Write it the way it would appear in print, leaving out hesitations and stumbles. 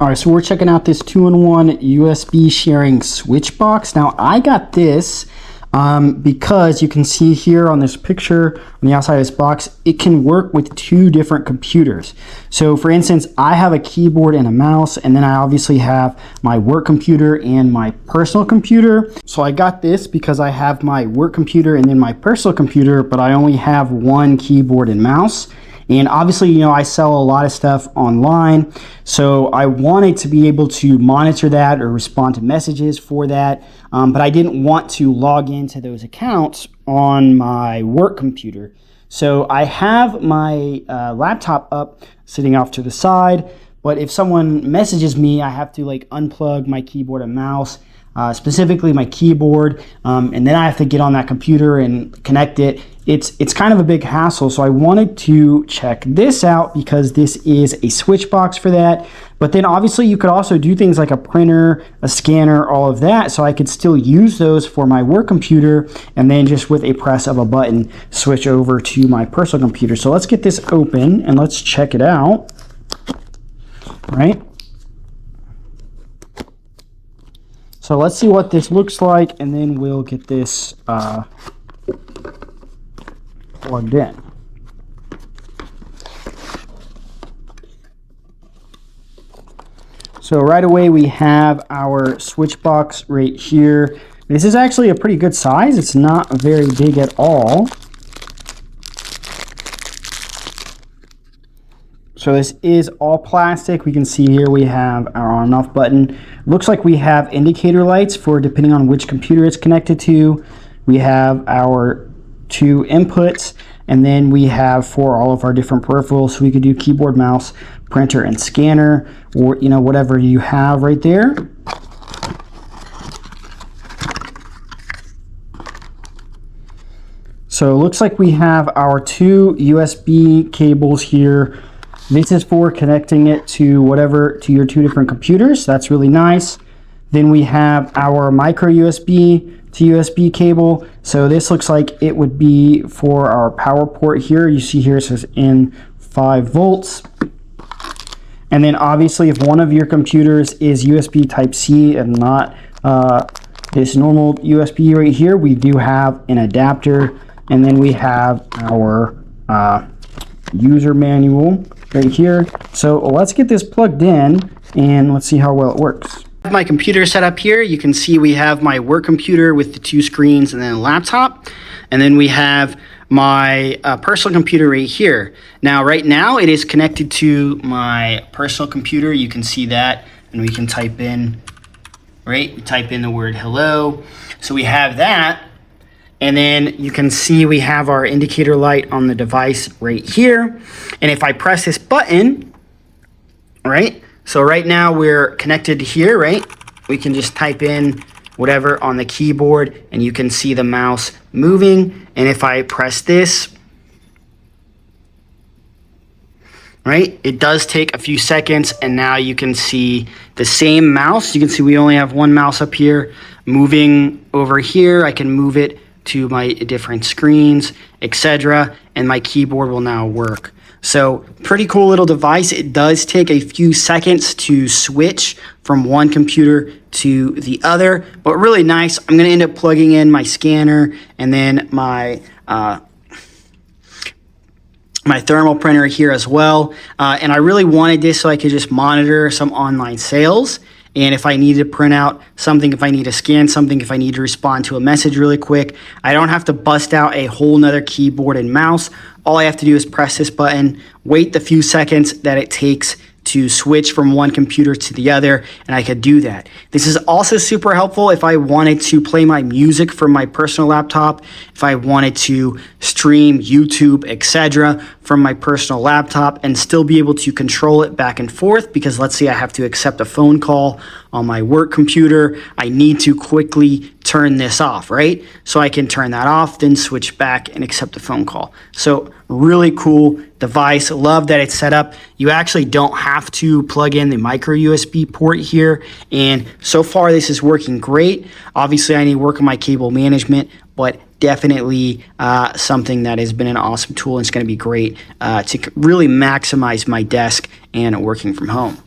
All right, so we're checking out this 2-in-1 USB sharing switch box. Now, I got this because you can see here on this picture on the outside of this box, it can work with 2 different computers. So for instance, I have a keyboard and a mouse, and then I obviously have my work computer and my personal computer. So I got this because I have my work computer and then my personal computer, but I only have 1 keyboard and mouse. And obviously, you know, I sell a lot of stuff online, so I wanted to be able to monitor that or respond to messages for that, but I didn't want to log into those accounts on my work computer. So I have my laptop up sitting off to the side, but if someone messages me, I have to like unplug my keyboard and mouse, specifically my keyboard, and then I have to get on that computer and connect it. It's kind of a big hassle, so I wanted to check this out because this is a switch box for that. But then obviously you could also do things like a printer, a scanner, all of that, so I could still use those for my work computer and then just with a press of a button switch over to my personal computer. So let's get this open and let's check it out. All right. So let's see what this looks like, and then we'll get this plugged in. So right away we have our switch box right here. This is actually a pretty good size. It's not very big at all. So this is all plastic. We can see here we have our on and off button. Looks like we have indicator lights for depending on which computer it's connected to. We have our 2 inputs, and then we have for all of our different peripherals. So we could do keyboard, mouse, printer, and scanner, or you know, whatever you have right there. So it looks like we have our 2 USB cables here. This is for connecting it to your 2 different computers. That's really nice. Then we have our micro USB to USB cable. So this looks like it would be for our power port here. You see here it says in 5 volts. And then obviously if one of your computers is USB Type-C and not this normal USB right here, we do have an adapter. And then we have our user manual right here. So let's get this plugged in and let's see how well it works. My computer set up here. You can see we have my work computer with the 2 screens and then a laptop, and then we have my personal computer right here. Now right now it is connected to my personal computer. You can see that, and we can type in, right, we type in the word hello. So we have that, and then you can see we have our indicator light on the device right here. And if I press this button, right, so right now we're connected here, right? We can just type in whatever on the keyboard and you can see the mouse moving. And if I press this, right, it does take a few seconds, and now you can see the same mouse. You can see we only have 1 mouse up here moving over here. I can move it to my different screens, etc., and my keyboard will now work. So pretty cool little device. It does take a few seconds to switch from one computer to the other, but really nice. I'm going to end up plugging in my scanner and then my my thermal printer here as well. And I really wanted this so I could just monitor some online sales. And if I need to print out something, if I need to scan something, if I need to respond to a message really quick, I don't have to bust out a whole nother keyboard and mouse. All I have to do is press this button, wait the few seconds that it takes to switch from one computer to the other, and I could do that. This is also super helpful if I wanted to play my music from my personal laptop, if I wanted to stream YouTube, etc. from my personal laptop and still be able to control it back and forth, because let's say I have to accept a phone call on my work computer, I need to quickly turn this off, right? So I can turn that off, then switch back and accept the phone call. So really cool device. Love that it's set up. You actually don't have to plug in the micro USB port here. And so far this is working great. Obviously I need to work on my cable management, but definitely something that has been an awesome tool, and it's going to be great to really maximize my desk and working from home.